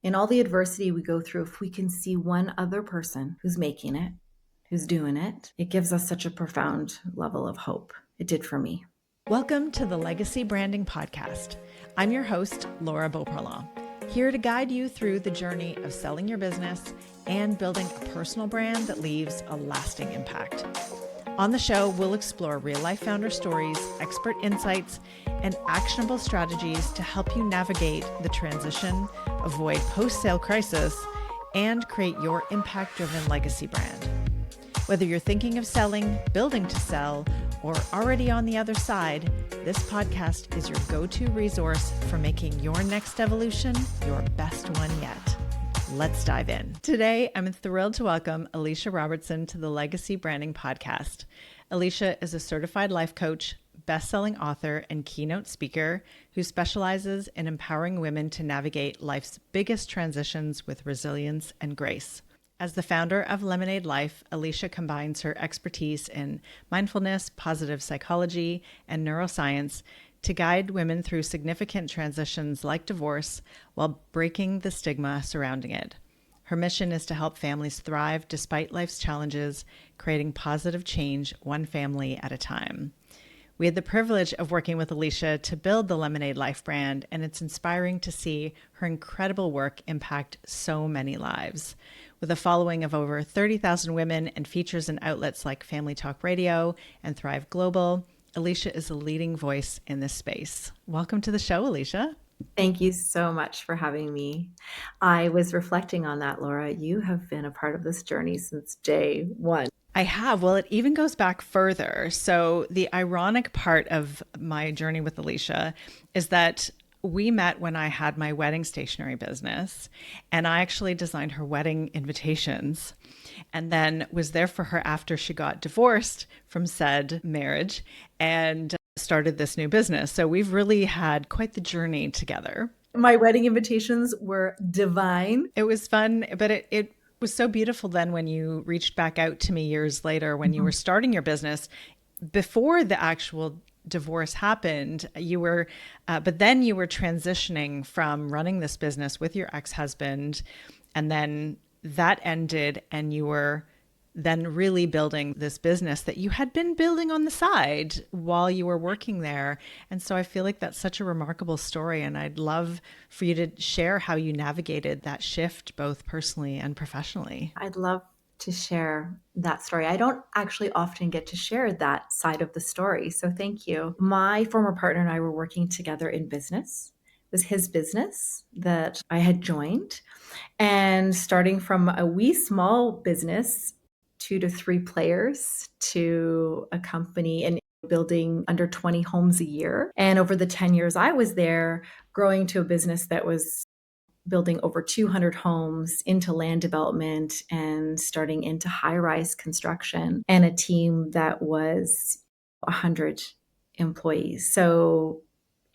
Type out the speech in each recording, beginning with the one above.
In all the adversity we go through, if we can see one other person who's making it, who's doing it, it gives us such a profound level of hope. It did for me. Welcome to the Legacy Branding Podcast. I'm your host, Laura Beauparlant, here to guide you through the journey of selling your business and building a personal brand that leaves a lasting impact. On the show, we'll explore real-life founder stories, expert insights, and actionable strategies to help you navigate the transition, avoid post-sale crisis, and create your impact-driven legacy brand. Whether you're thinking of selling, building to sell, or already on the other side, this podcast is your go-to resource for making your next evolution your best one yet. Let's dive in. Today, I'm thrilled to welcome Alicia Robertson to the Legacy Branding Podcast. Alicia is a certified life coach, best-selling author, and keynote speaker who specializes in empowering women to navigate life's biggest transitions with resilience and grace. As the founder of Lemonade Life, Alicia combines her expertise in mindfulness, positive psychology, and neuroscience to guide women through significant transitions like divorce while breaking the stigma surrounding it. Her mission is to help families thrive despite life's challenges, creating positive change one family at a time. We had the privilege of working with Alicia to build the Lemonade Life brand, and it's inspiring to see her incredible work impact so many lives. With a following of over 30,000 women and features in outlets like Family Talk Radio and Thrive Global, Alicia is a leading voice in this space. Welcome to the show, Alicia. Thank you so much for having me. I was reflecting on that, Laura. You have been a part of this journey since day one. I have. Well, it even goes back further. So the ironic part of my journey with Alicia is that we met when I had my wedding stationery business, and I actually designed her wedding invitations and then was there for her after she got divorced from said marriage and started this new business. So we've really had quite the journey together. My wedding invitations were divine. It was fun, but it was so beautiful then when you reached back out to me years later when you were starting your business before the actual divorce happened. You were, but then you were transitioning from running this business with your ex-husband, and then that ended, and you were then really building this business that you had been building on the side while you were working there. And so I feel like that's such a remarkable story, and I'd love for you to share how you navigated that shift, both personally and professionally. I'd love to share that story. I don't actually often get to share that side of the story, so thank you. My former partner and I were working together in business. It was his business that I had joined, and starting from a wee small business, 2 to 3 players, to a company and building under 20 homes a year. And over the 10 years I was there, growing to a business that was building over 200 homes into land development and starting into high-rise construction, and a team that was 100 employees. So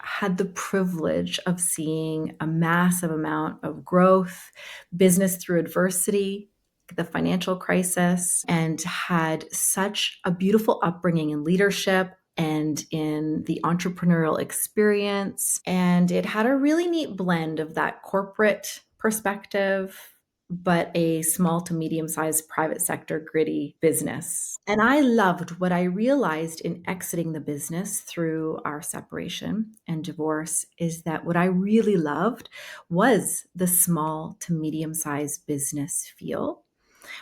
I had the privilege of seeing a massive amount of growth, business through adversity, the financial crisis, and had such a beautiful upbringing in leadership and in the entrepreneurial experience. And it had a really neat blend of that corporate perspective, but a small to medium-sized private sector gritty business. And I loved what I realized in exiting the business through our separation and divorce is that what I really loved was the small to medium-sized business feel,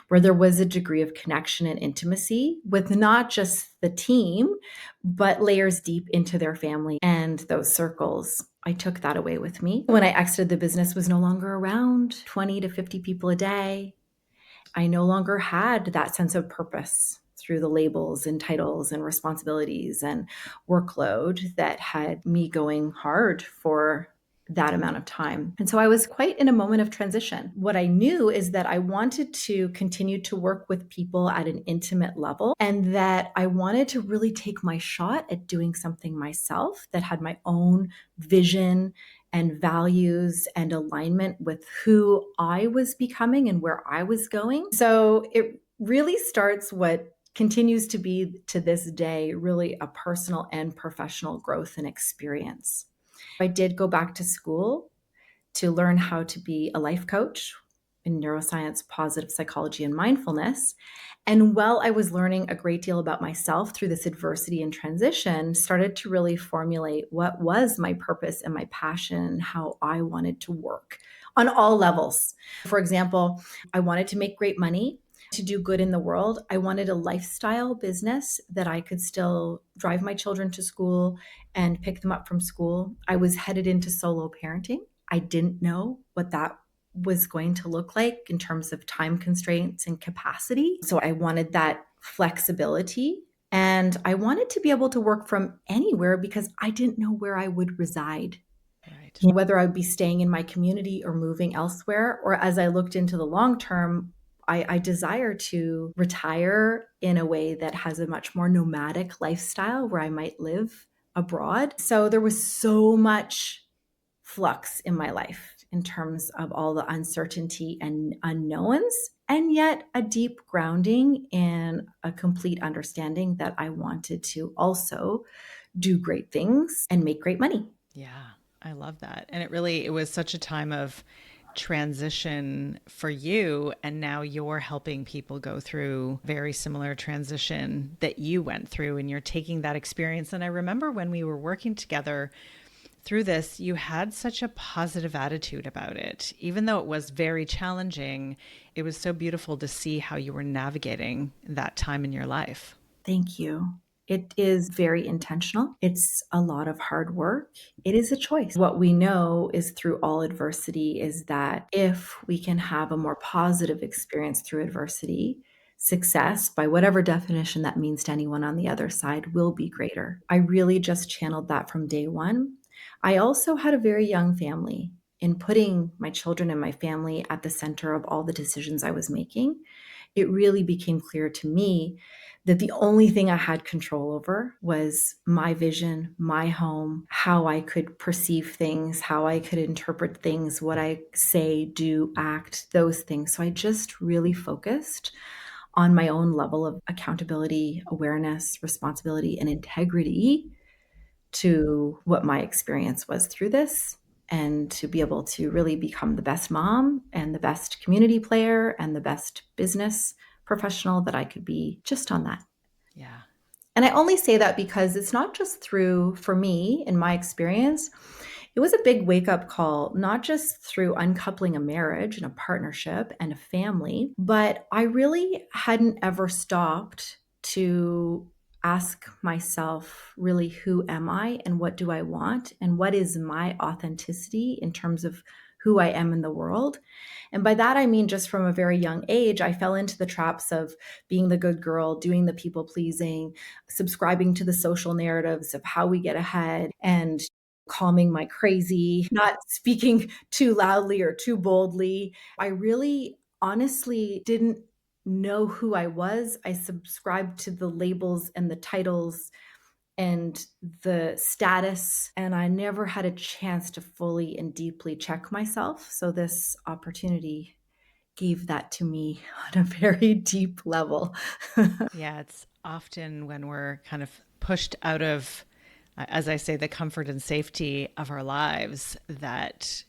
where there was a degree of connection and intimacy with not just the team, but layers deep into their family and those circles. I took that away with me. When I exited, the business was no longer around 20 to 50 people a day. I no longer had that sense of purpose through the labels and titles and responsibilities and workload that had me going hard for that amount of time. And so I was quite in a moment of transition. What I knew is that I wanted to continue to work with people at an intimate level, and that I wanted to really take my shot at doing something myself that had my own vision and values and alignment with who I was becoming and where I was going. So it really starts what continues to be to this day really a personal and professional growth and experience. I did go back to school to learn how to be a life coach in neuroscience, positive psychology, and mindfulness. And while I was learning a great deal about myself through this adversity and transition, started to really formulate what was my purpose and my passion and how I wanted to work on all levels. For example, I wanted to make great money, to do good in the world. I wanted a lifestyle business that I could still drive my children to school and pick them up from school. I was headed into solo parenting. I didn't know what that was going to look like in terms of time constraints and capacity. So I wanted that flexibility. And I wanted to be able to work from anywhere because I didn't know where I would reside, Right. whether I would be staying in my community or moving elsewhere. Or as I looked into the long term, I desire to retire in a way that has a much more nomadic lifestyle where I might live abroad. So there was so much flux in my life in terms of all the uncertainty and unknowns, and yet a deep grounding and a complete understanding that I wanted to also do great things and make great money. Yeah, I love that. And it was such a time of transition for you. And now you're helping people go through very similar transition that you went through, and you're taking that experience. And I remember when we were working together through this, you had such a positive attitude about it. Even though it was very challenging, it was so beautiful to see how you were navigating that time in your life. Thank you. It is very intentional. It's a lot of hard work. It is a choice. What we know is through all adversity is that if we can have a more positive experience through adversity, success, by whatever definition that means to anyone on the other side, will be greater. I really just channeled that from day one. I also had a very young family. In putting my children and my family at the center of all the decisions I was making, it really became clear to me that the only thing I had control over was my vision, my home, how I could perceive things, how I could interpret things, what I say, do, act, those things. So I just really focused on my own level of accountability, awareness, responsibility, and integrity to what my experience was through this, and to be able to really become the best mom and the best community player and the best business professional that I could be just on that. Yeah. And I only say that because it's not just through, for me, in my experience, it was a big wake up call, not just through uncoupling a marriage and a partnership and a family, but I really hadn't ever stopped to ask myself, really, who am I and what do I want? And what is my authenticity in terms of who I am in the world? And by that, I mean, just from a very young age, I fell into the traps of being the good girl, doing the people pleasing, subscribing to the social narratives of how we get ahead, and calming my crazy, not speaking too loudly or too boldly. I really honestly didn't know who I was. I subscribed to the labels and the titles and the status, and I never had a chance to fully and deeply check myself. So this opportunity gave that to me on a very deep level. Yeah, it's often when we're kind of pushed out of, as I say, the comfort and safety of our lives that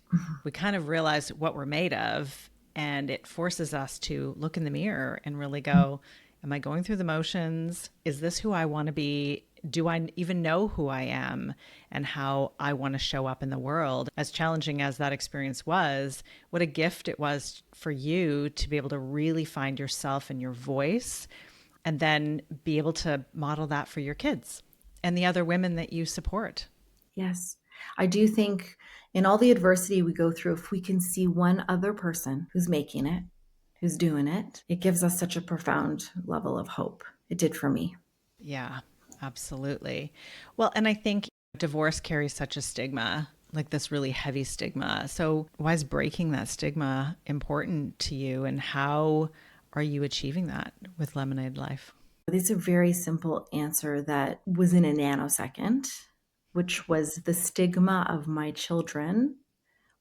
we kind of realize what we're made of. And it forces us to look in the mirror and really go, am I going through the motions? Is this who I want to be? Do I even know who I am and how I want to show up in the world? As challenging as that experience was, what a gift it was for you to be able to really find yourself and your voice, and then be able to model that for your kids and the other women that you support. Yes. I do think in all the adversity we go through, if we can see one other person who's making it, who's doing it, it gives us such a profound level of hope. It did for me. Yeah, absolutely. Well, and I think divorce carries such a stigma, like this really heavy stigma. So, why is breaking that stigma important to you, and how are you achieving that with Lemonade Life? It's a very simple answer that was in a nanosecond, which was the stigma of my children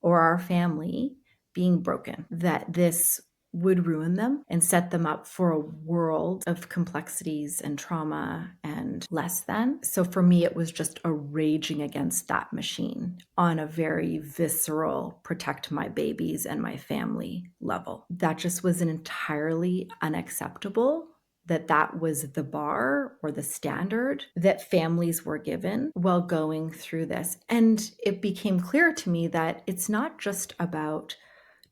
or our family being broken. That this would ruin them and set them up for a world of complexities and trauma and less than. So for me, it was just a raging against that machine on a very visceral, protect my babies and my family level. That just was an entirely unacceptable, that was the bar or the standard that families were given while going through this. And it became clear to me that it's not just about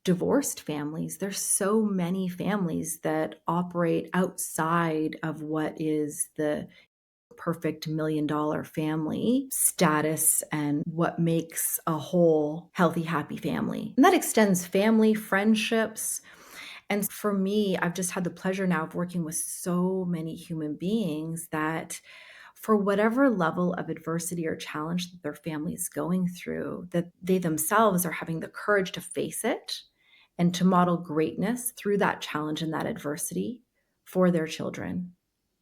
divorced families. There's so many families that operate outside of what is the perfect $1 million family status and what makes a whole healthy, happy family. And that extends family, friendships. And for me, I've just had the pleasure now of working with so many human beings that for whatever level of adversity or challenge that their family is going through, that they themselves are having the courage to face it and to model greatness through that challenge and that adversity for their children,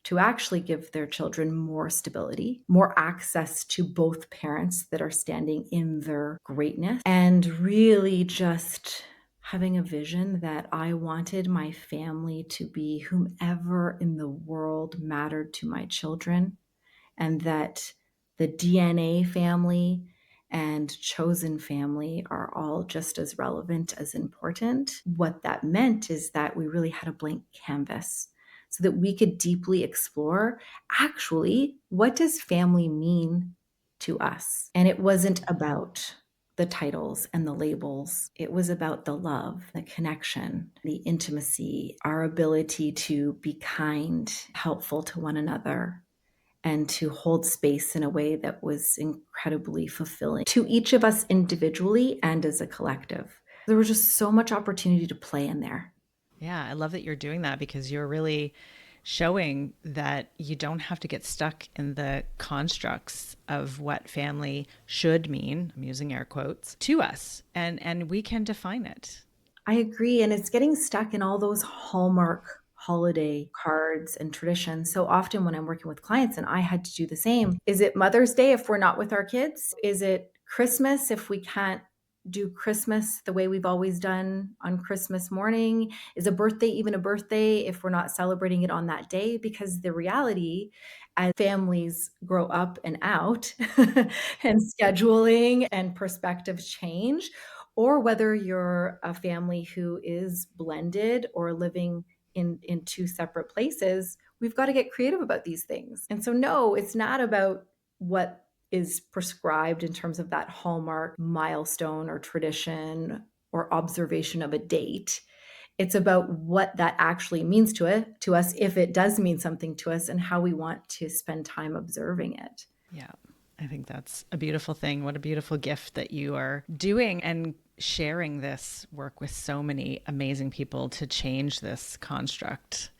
to actually give their children more stability, more access to both parents that are standing in their greatness, and really just having a vision that I wanted my family to be whomever in the world mattered to my children, and that the DNA family and chosen family are all just as relevant as important. What that meant is that we really had a blank canvas so that we could deeply explore, actually, what does family mean to us? And it wasn't about the titles and the labels. It was about the love, the connection, the intimacy, our ability to be kind, helpful to one another, and to hold space in a way that was incredibly fulfilling to each of us individually and as a collective. There was just so much opportunity to play in there. Yeah, I love that you're doing that because you're really showing that you don't have to get stuck in the constructs of what family should mean, I'm using air quotes, to us, and we can define it. I agree. And it's getting stuck in all those hallmark holiday cards and traditions. So often when I'm working with clients, and I had to do the same, is it Mother's Day if we're not with our kids? Is it Christmas if we can't do Christmas the way we've always done on Christmas morning? Is a birthday even a birthday if we're not celebrating it on that day? Because the reality, as families grow up and out and scheduling and perspectives change, or whether you're a family who is blended or living in two separate places, we've got to get creative about these things. And so, no, it's not about what is prescribed in terms of that hallmark milestone or tradition or observation of a date. It's about what that actually means to us, if it does mean something to us, and how we want to spend time observing it. Yeah, I think that's a beautiful thing. What a beautiful gift that you are doing and sharing this work with so many amazing people to change this construct.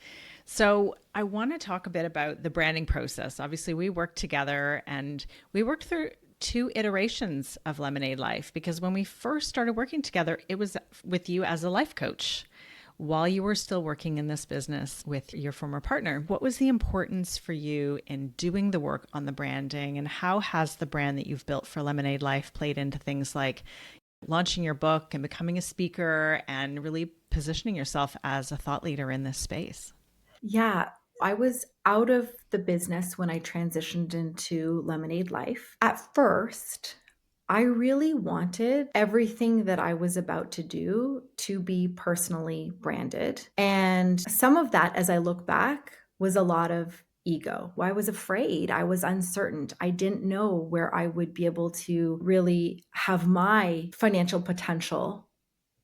So, I want to talk a bit about the branding process. Obviously, we worked together and we worked through two iterations of Lemonade Life because when we first started working together, it was with you as a life coach while you were still working in this business with your former partner. What was the importance for you in doing the work on the branding, and how has the brand that you've built for Lemonade Life played into things like launching your book and becoming a speaker and really positioning yourself as a thought leader in this space? Yeah, I was out of the business when I transitioned into Lemonade Life. At first, I really wanted everything that I was about to do to be personally branded. And some of that, as I look back, was a lot of ego. I was afraid. I was uncertain. I didn't know where I would be able to really have my financial potential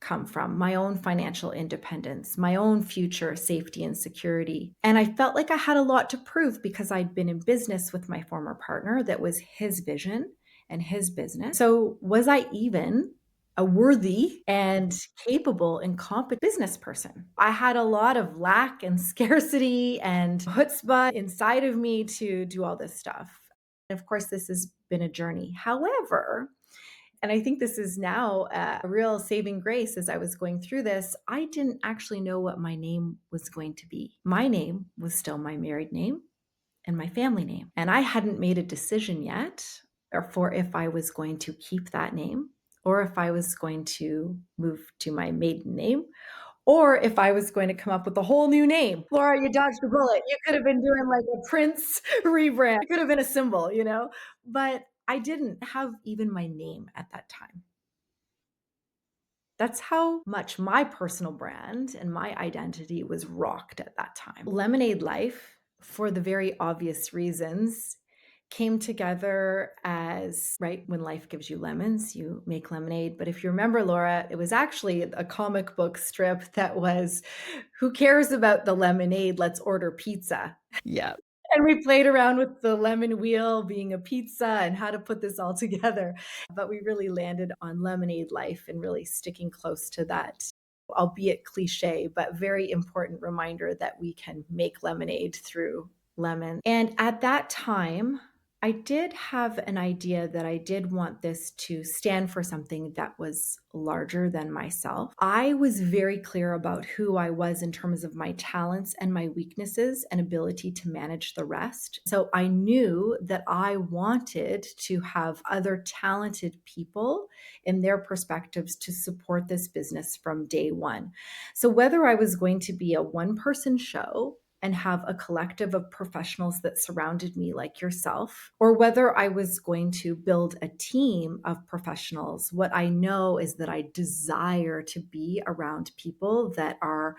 come from, my own financial independence, my own future safety and security. And I felt like I had a lot to prove because I'd been in business with my former partner that was his vision and his business. So, was I even a worthy and capable and competent business person? I had a lot of lack and scarcity and chutzpah inside of me to do all this stuff. And of course, this has been a journey. However, and I think this is now a real saving grace as I was going through this. I didn't actually know what my name was going to be. My name was still my married name and my family name. And I hadn't made a decision yet or for if I was going to keep that name or if I was going to move to my maiden name Or if I was going to come up with a whole new name, Laura, you dodged a bullet. You could have been doing like a Prince rebrand. It could have been a symbol, but I didn't have even my name at that time. That's how much my personal brand and my identity was rocked at that time. Lemonade Life, for the very obvious reasons, came together as, right, when life gives you lemons, you make lemonade. But if you remember, Laura, it was actually a comic book strip that was, who cares about the lemonade? Let's order pizza. Yeah. And we played around with the lemon wheel being a pizza and how to put this all together. But we really landed on Lemonade Life and really sticking close to that, albeit cliche, but very important reminder that we can make lemonade through lemon. And at that time, I did have an idea that I did want this to stand for something that was larger than myself. I was very clear about who I was in terms of my talents and my weaknesses and ability to manage the rest. So I knew that I wanted to have other talented people in their perspectives to support this business from day one. So whether I was going to be a one-person show and have a collective of professionals that surrounded me like yourself, or whether I was going to build a team of professionals, what I know is that I desire to be around people that are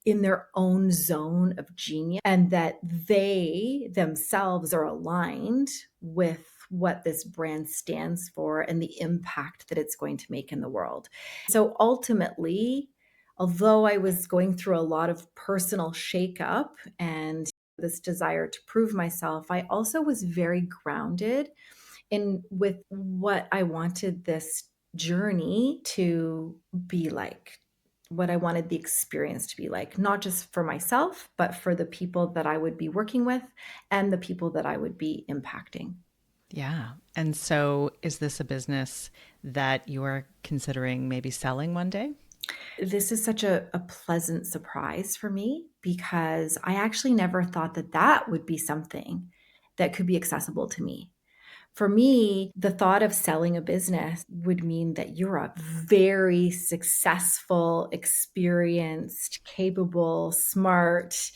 in their own zone of genius and that they themselves are aligned with what this brand stands for and the impact that it's going to make in the world. So ultimately, although I was going through a lot of personal shakeup and this desire to prove myself, I also was very grounded in with what I wanted this journey to be like, what I wanted the experience to be like, not just for myself, but for the people that I would be working with and the people that I would be impacting. Yeah. And so is this a business that you are considering maybe selling one day? This is such a pleasant surprise for me because I actually never thought that that would be something that could be accessible to me. For me, the thought of selling a business would mean that you're a very successful, experienced, capable, smart,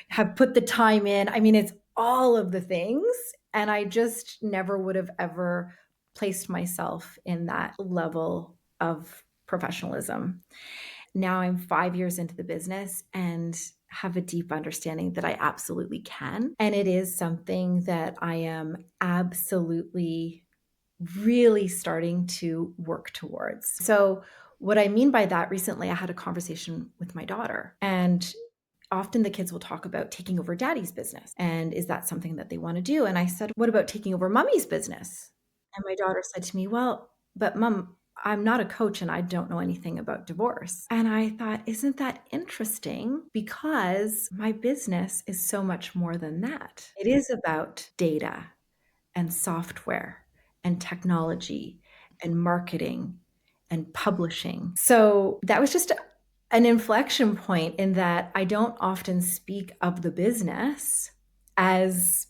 have put the time in. I mean, it's all of the things. And I just never would have ever placed myself in that level of professionalism. Now I'm 5 years into the business and have a deep understanding that I absolutely can. And it is something that I am absolutely really starting to work towards. So, what I mean by that, recently I had a conversation with my daughter, and often the kids will talk about taking over daddy's business. And is that something that they want to do? And I said, what about taking over mommy's business? And my daughter said to me, well, but mom, I'm not a coach and I don't know anything about divorce. And I thought, isn't that interesting? Because my business is so much more than that. It is about data and software and technology and marketing and publishing. So that was just an inflection point in that I don't often speak of the business as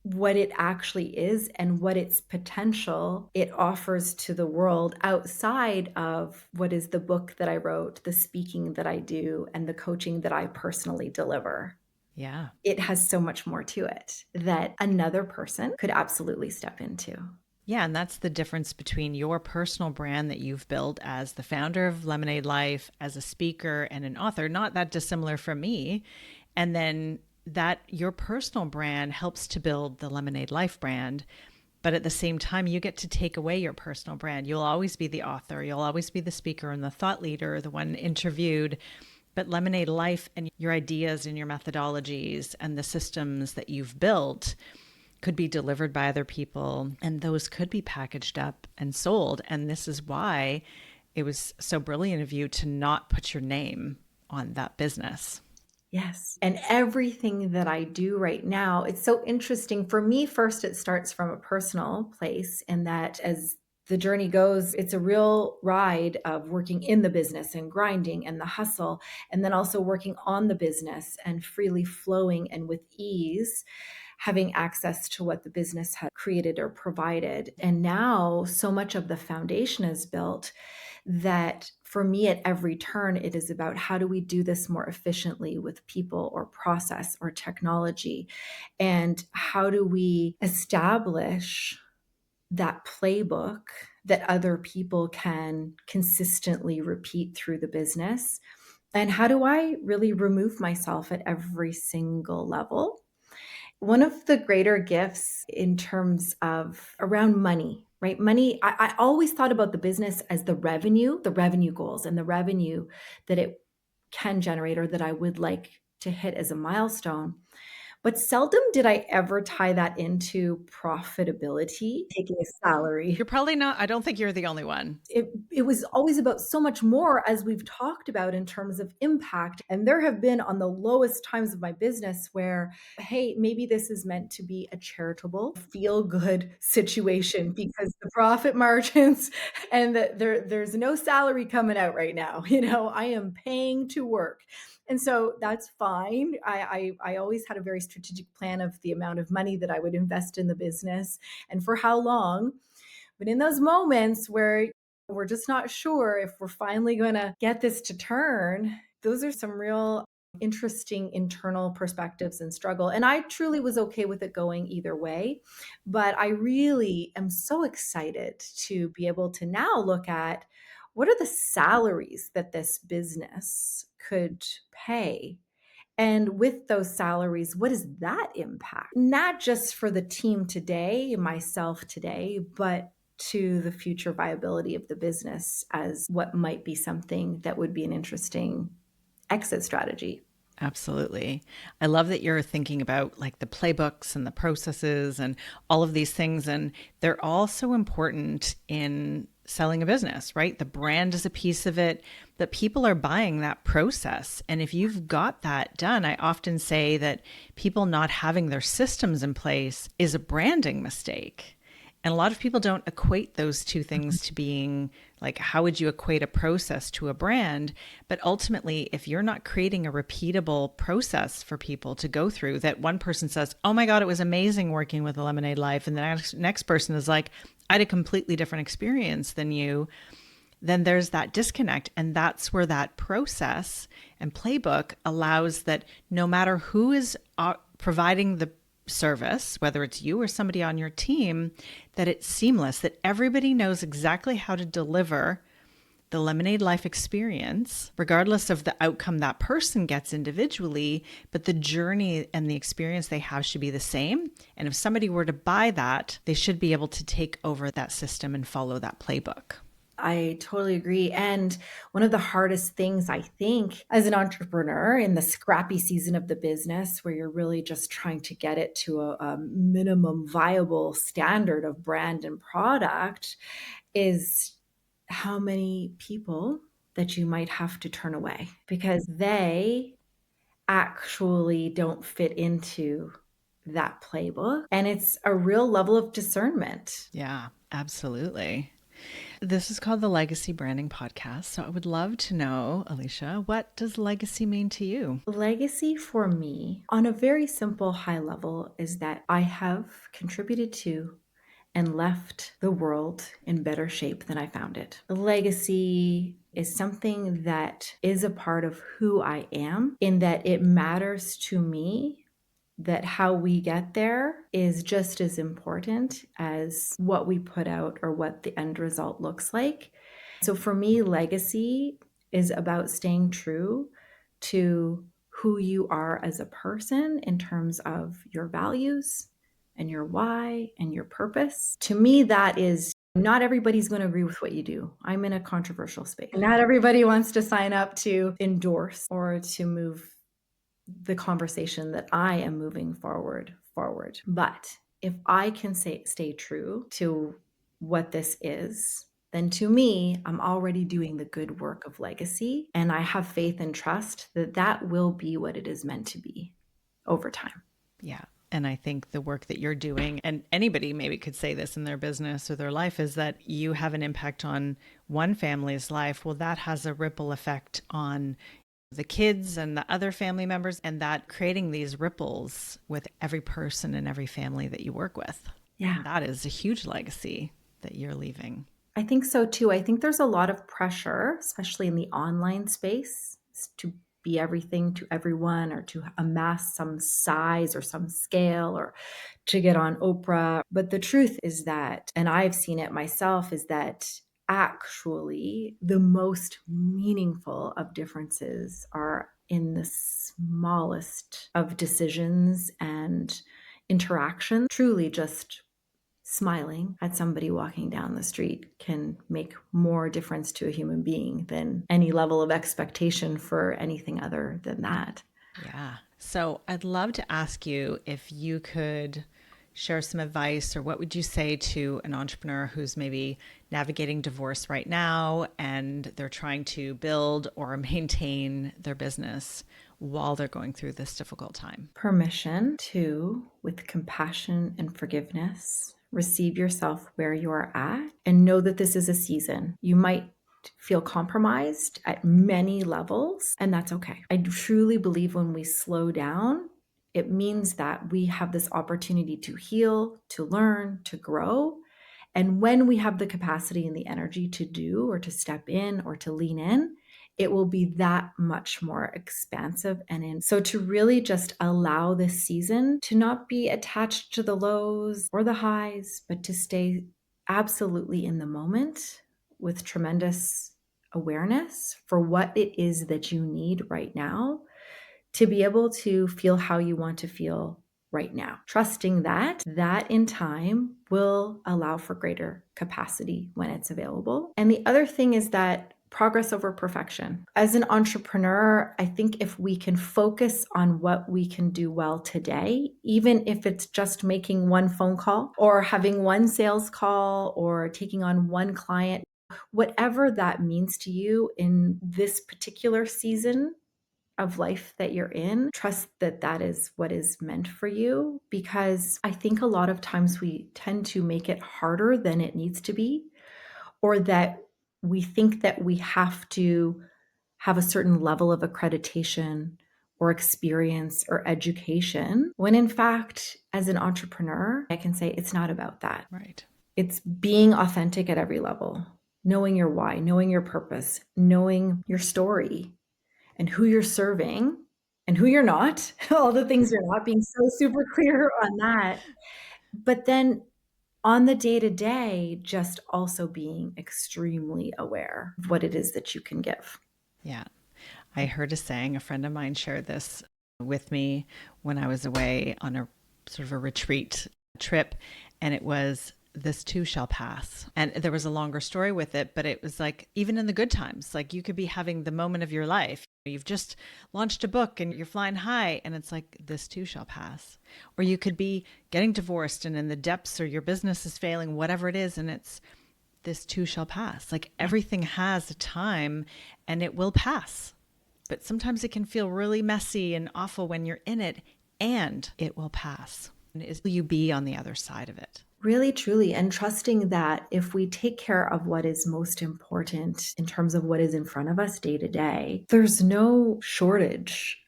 what it actually is and what its potential it offers to the world outside of what is the book that I wrote, the speaking that I do, and the coaching that I personally deliver. Yeah. It has so much more to it that another person could absolutely step into. Yeah, and that's the difference between your personal brand that you've built as the founder of Lemonade Life, as a speaker and an author, not that dissimilar from me. And then that your personal brand helps to build the Lemonade Life brand. But at the same time, you get to take away your personal brand. You'll always be the author, you'll always be the speaker and the thought leader, the one interviewed. But Lemonade Life and your ideas and your methodologies and the systems that you've built could be delivered by other people, and those could be packaged up and sold. And this is why it was so brilliant of you to not put your name on that business. Yes. And everything that I do right now, it's so interesting. For me, first, it starts from a personal place, in that as the journey goes, it's a real ride of working in the business and grinding and the hustle, and then also working on the business and freely flowing and with ease, having access to what the business had created or provided. And now so much of the foundation is built that for me at every turn, it is about how do we do this more efficiently with people or process or technology? And how do we establish that playbook that other people can consistently repeat through the business? And how do I really remove myself at every single level? One of the greater gifts in terms of around money, right? Money, I always thought about the business as the revenue goals, and the revenue that it can generate or that I would like to hit as a milestone. But seldom did I ever tie that into profitability, taking a salary. You're probably not, I don't think you're the only one. It was always about so much more, as we've talked about, in terms of impact. And there have been on the lowest times of my business where, hey, maybe this is meant to be a charitable, feel good situation because the profit margins and there's no salary coming out right now. I am paying to work. And so that's fine. I always had a very strategic plan of the amount of money that I would invest in the business and for how long. But in those moments where we're just not sure if we're finally going to get this to turn, those are some real interesting internal perspectives and struggle. And I truly was okay with it going either way. But I really am so excited to be able to now look at what are the salaries that this business could pay, and with those salaries, what is that impact? Not just for the team today, myself today, but to the future viability of the business as what might be something that would be an interesting exit strategy. Absolutely. I love that you're thinking about like the playbooks and the processes and all of these things. And they're all so important in selling a business, right? The brand is a piece of it, but people are buying that process. And if you've got that done, I often say that people not having their systems in place is a branding mistake. And a lot of people don't equate those two things to being like, how would you equate a process to a brand? But ultimately, if you're not creating a repeatable process for people to go through, that one person says, oh my God, it was amazing working with the Lemonade Life. And the next person is like, I had a completely different experience than you. Then there's that disconnect. And that's where that process and playbook allows that no matter who is providing the service, whether it's you or somebody on your team, that it's seamless, that everybody knows exactly how to deliver the Lemonade Life experience, regardless of the outcome that person gets individually, but the journey and the experience they have should be the same. And if somebody were to buy that, they should be able to take over that system and follow that playbook. I totally agree. And one of the hardest things, I think, as an entrepreneur in the scrappy season of the business, where you're really just trying to get it to a minimum viable standard of brand and product, is how many people that you might have to turn away because they actually don't fit into that playbook. And it's a real level of discernment. Yeah, absolutely. This is called the Legacy Branding Podcast. So I would love to know, Alicia, what does legacy mean to you? Legacy for me, on a very simple high level, is that I have contributed to and left the world in better shape than I found it. Legacy is something that is a part of who I am, in that it matters to me that how we get there is just as important as what we put out or what the end result looks like. So for me, legacy is about staying true to who you are as a person in terms of your values and your why and your purpose. To me, that is not everybody's going to agree with what you do. I'm in a controversial space. Not everybody wants to sign up to endorse or to move the conversation that I am moving forward. But if I can stay true to what this is, then to me, I'm already doing the good work of legacy. And I have faith and trust that that will be what it is meant to be over time. Yeah. And I think the work that you're doing, and anybody maybe could say this in their business or their life, is that you have an impact on one family's life. Well, that has a ripple effect on the kids and the other family members, and that creating these ripples with every person and every family that you work with. Yeah. That is a huge legacy that you're leaving. I think so too. I think there's a lot of pressure, especially in the online space, to be everything to everyone or to amass some size or some scale or to get on Oprah. But the truth is that, and I've seen it myself, is that actually the most meaningful of differences are in the smallest of decisions and interaction. Truly just smiling at somebody walking down the street can make more difference to a human being than any level of expectation for anything other than that. Yeah. So I'd love to ask you if you could share some advice, or what would you say to an entrepreneur who's maybe navigating divorce right now and they're trying to build or maintain their business while they're going through this difficult time? Permission to, with compassion and forgiveness, receive yourself where you are at and know that this is a season. You might feel compromised at many levels, and that's okay. I truly believe when we slow down, it means that we have this opportunity to heal, to learn, to grow. And when we have the capacity and the energy to do or to step in or to lean in, it will be that much more expansive and in. So to really just allow this season to not be attached to the lows or the highs, but to stay absolutely in the moment with tremendous awareness for what it is that you need right now to be able to feel how you want to feel right now, trusting that in time will allow for greater capacity when it's available. And the other thing is that progress over perfection. As an entrepreneur, I think if we can focus on what we can do well today, even if it's just making one phone call or having one sales call or taking on one client, whatever that means to you in this particular season of life that you're in, trust that that is what is meant for you. Because I think a lot of times we tend to make it harder than it needs to be, or that we think that we have to have a certain level of accreditation or experience or education, when in fact, as an entrepreneur, I can say it's not about that. Right. It's being authentic at every level, knowing your why, knowing your purpose, knowing your story, and who you're serving and who you're not, all the things you're not, being so super clear on that. But then on the day to day, just also being extremely aware of what it is that you can give. Yeah. I heard a saying, a friend of mine shared this with me when I was away on a sort of a retreat trip, and it was, this too shall pass. And there was a longer story with it, but it was like, even in the good times, like you could be having the moment of your life. You've just launched a book and you're flying high, and it's like, this too shall pass. Or you could be getting divorced and in the depths, or your business is failing, whatever it is, and it's, this too shall pass. Like everything has a time and it will pass. But sometimes it can feel really messy and awful when you're in it, and it will pass. And will you be on the other side of it? Really, truly, and trusting that if we take care of what is most important in terms of what is in front of us day to day, there's no shortage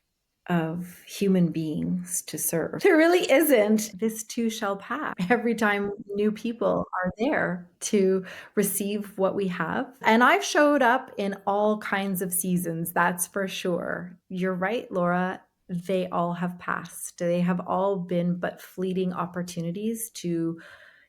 of human beings to serve. There really isn't. This too shall pass. Every time new people are there to receive what we have. And I've showed up in all kinds of seasons, that's for sure. You're right, Laura. They all have passed. They have all been but fleeting opportunities to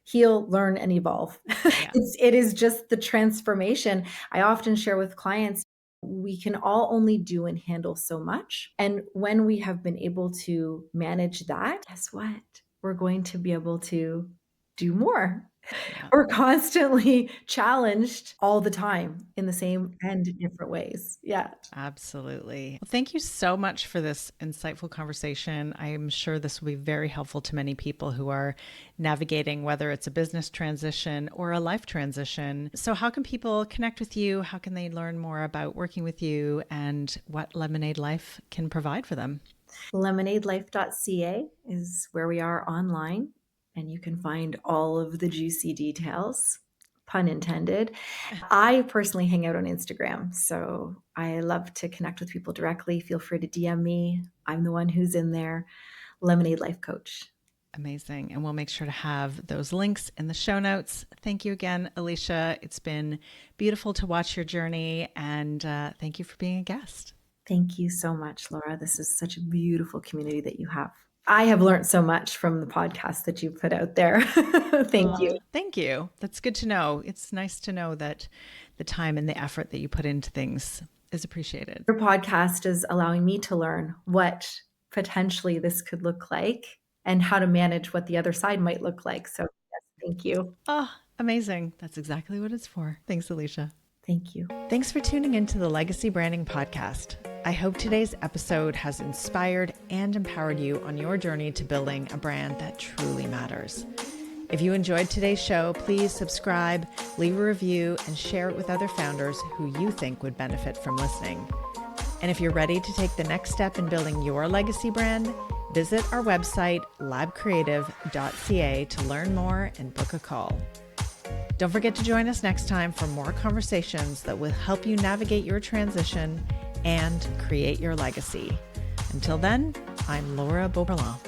heal, learn, and evolve. Yeah. It is just the transformation. I often share with clients, we can all only do and handle so much. And when we have been able to manage that, guess what? We're going to be able to do more. Yeah. We're constantly challenged all the time in the same and different ways. Yeah. Absolutely. Well, thank you so much for this insightful conversation. I'm sure this will be very helpful to many people who are navigating whether it's a business transition or a life transition. So, how can people connect with you? How can they learn more about working with you and what Lemonade Life can provide for them? Lemonadelife.ca is where we are online, and you can find all of the juicy details, pun intended. I personally hang out on Instagram, so I love to connect with people directly. Feel free to DM me. I'm the one who's in there. Lemonade Life Coach. Amazing. And we'll make sure to have those links in the show notes. Thank you again, Alicia. It's been beautiful to watch your journey, and thank you for being a guest. Thank you so much, Laura. This is such a beautiful community that you have. I have learned so much from the podcast that you put out there. Thank you. Thank you. That's good to know. It's nice to know that the time and the effort that you put into things is appreciated. Your podcast is allowing me to learn what potentially this could look like and how to manage what the other side might look like. So yes, thank you. Oh, amazing. That's exactly what it's for. Thanks, Alicia. Thank you. Thanks for tuning into the Legacy Branding Podcast. I hope today's episode has inspired and empowered you on your journey to building a brand that truly matters. If you enjoyed today's show, please subscribe, leave a review, and share it with other founders who you think would benefit from listening. And if you're ready to take the next step in building your legacy brand, visit our website, labcreative.ca, to learn more and book a call. Don't forget to join us next time for more conversations that will help you navigate your transition and create your legacy. Until then, I'm Laura Beauparlant.